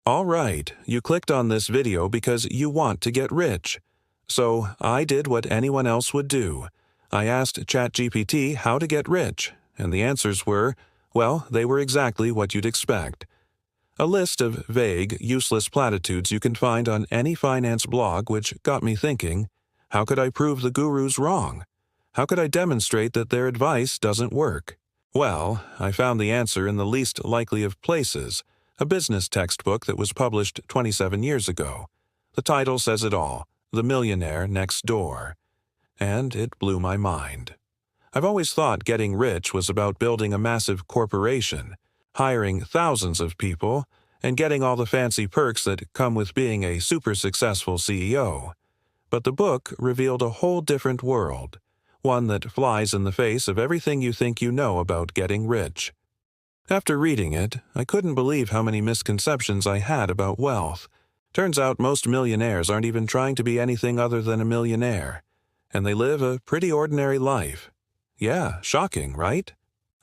All right, you clicked on this video because you want to get rich. So I did what anyone else would do. I asked ChatGPT how to get rich, and the answers were, well, they were exactly what you'd expect. A list of vague, useless platitudes you can find on any finance blog, which got me thinking, how could I prove the gurus wrong? How could I demonstrate that their advice doesn't work? Well, I found the answer in the least likely of places, a business textbook that was published 27 years ago. The title says it all, The Millionaire Next Door. And it blew my mind. I've always thought getting rich was about building a massive corporation, hiring thousands of people, and getting all the fancy perks that come with being a super successful CEO. But the book revealed a whole different world, one that flies in the face of everything you think you know about getting rich. After reading it, I couldn't believe how many misconceptions I had about wealth. Turns out most millionaires aren't even trying to be anything other than a millionaire, and they live a pretty ordinary life. Yeah, shocking, right?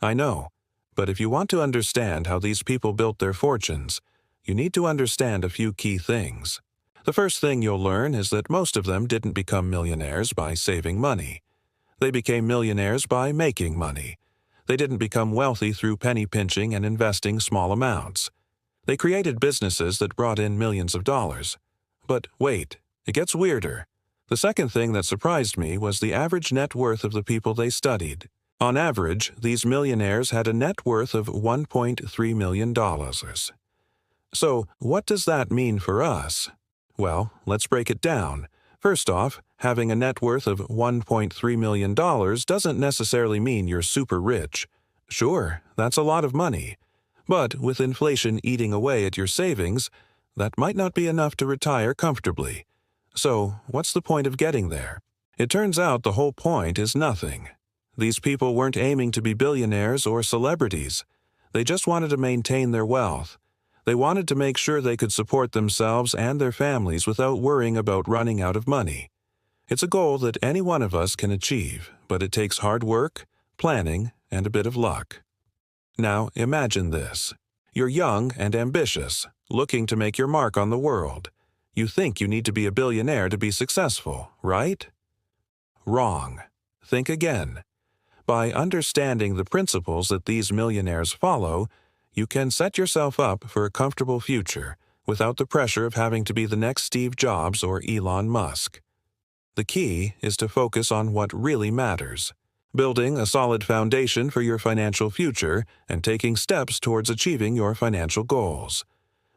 I know, but if you want to understand how these people built their fortunes, you need to understand a few key things. The first thing you'll learn is that most of them didn't become millionaires by saving money. They became millionaires by making money. They didn't become wealthy through penny pinching and investing small amounts. They created businesses that brought in millions of dollars. But wait, it gets weirder. The second thing that surprised me was the average net worth of the people they studied. On average, these millionaires had a net worth of $1.3 million. So, what does that mean for us? Well, let's break it down. First off, having a net worth of $1.3 million doesn't necessarily mean you're super rich. Sure, that's a lot of money. But with inflation eating away at your savings, that might not be enough to retire comfortably. So, what's the point of getting there? It turns out the whole point is nothing. These people weren't aiming to be billionaires or celebrities. They just wanted to maintain their wealth. They wanted to make sure they could support themselves and their families without worrying about running out of money. It's a goal that any one of us can achieve, but it takes hard work, planning, and a bit of luck. Now, imagine this. You're young and ambitious, looking to make your mark on the world. You think you need to be a billionaire to be successful, right? Wrong. Think again. By understanding the principles that these millionaires follow, you can set yourself up for a comfortable future without the pressure of having to be the next Steve Jobs or Elon Musk. The key is to focus on what really matters, building a solid foundation for your financial future and taking steps towards achieving your financial goals.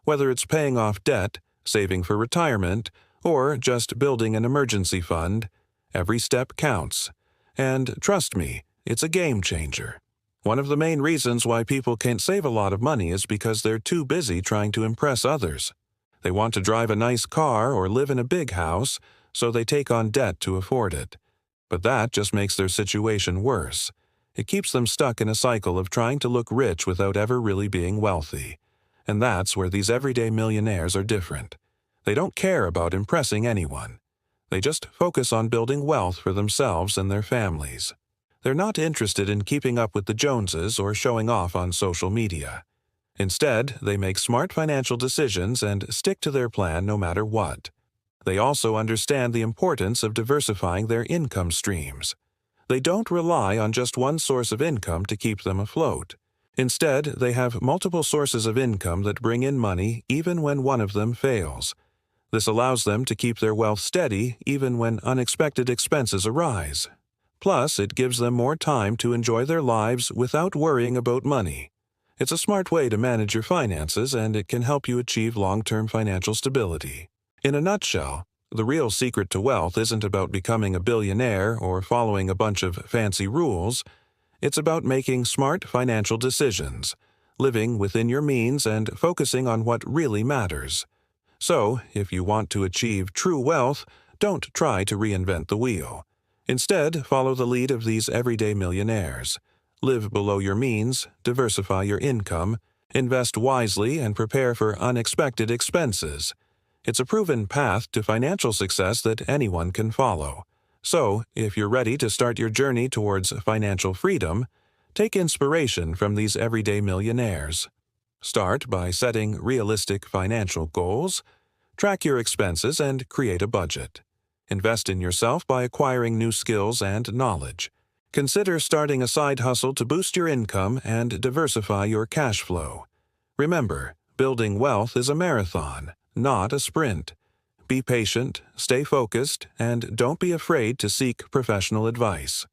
Whether it's paying off debt, saving for retirement, or just building an emergency fund, every step counts. And trust me, it's a game changer. One of the main reasons why people can't save a lot of money is because they're too busy trying to impress others. They want to drive a nice car or live in a big house, so they take on debt to afford it. But that just makes their situation worse. It keeps them stuck in a cycle of trying to look rich without ever really being wealthy. And that's where these everyday millionaires are different. They don't care about impressing anyone. They just focus on building wealth for themselves and their families. They're not interested in keeping up with the Joneses or showing off on social media. Instead, they make smart financial decisions and stick to their plan no matter what. They also understand the importance of diversifying their income streams. They don't rely on just one source of income to keep them afloat. Instead, they have multiple sources of income that bring in money even when one of them fails. This allows them to keep their wealth steady even when unexpected expenses arise. Plus, it gives them more time to enjoy their lives without worrying about money. It's a smart way to manage your finances, and it can help you achieve long-term financial stability. In a nutshell, the real secret to wealth isn't about becoming a billionaire or following a bunch of fancy rules. It's about making smart financial decisions, living within your means, and focusing on what really matters. So, if you want to achieve true wealth, don't try to reinvent the wheel. Instead, follow the lead of these everyday millionaires. Live below your means, diversify your income, invest wisely, and prepare for unexpected expenses. It's a proven path to financial success that anyone can follow. So, if you're ready to start your journey towards financial freedom, take inspiration from these everyday millionaires. Start by setting realistic financial goals. Track your expenses and create a budget. Invest in yourself by acquiring new skills and knowledge. Consider starting a side hustle to boost your income and diversify your cash flow. Remember, building wealth is a marathon, not a sprint. Be patient, stay focused, and don't be afraid to seek professional advice.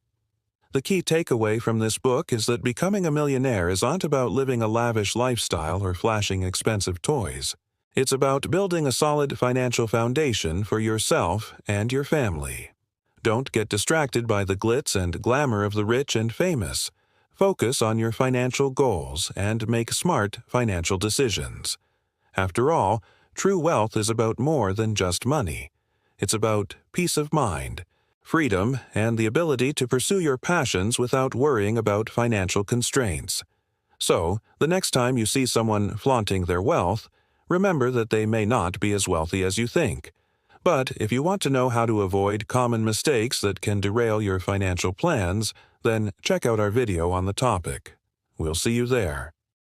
The key takeaway from this book is that becoming a millionaire isn't about living a lavish lifestyle or flashing expensive toys. It's about building a solid financial foundation for yourself and your family. Don't get distracted by the glitz and glamour of the rich and famous. Focus on your financial goals and make smart financial decisions. After all, true wealth is about more than just money. It's about peace of mind, freedom, and the ability to pursue your passions without worrying about financial constraints. So, the next time you see someone flaunting their wealth, remember that they may not be as wealthy as you think. But if you want to know how to avoid common mistakes that can derail your financial plans, then check out our video on the topic. We'll see you there.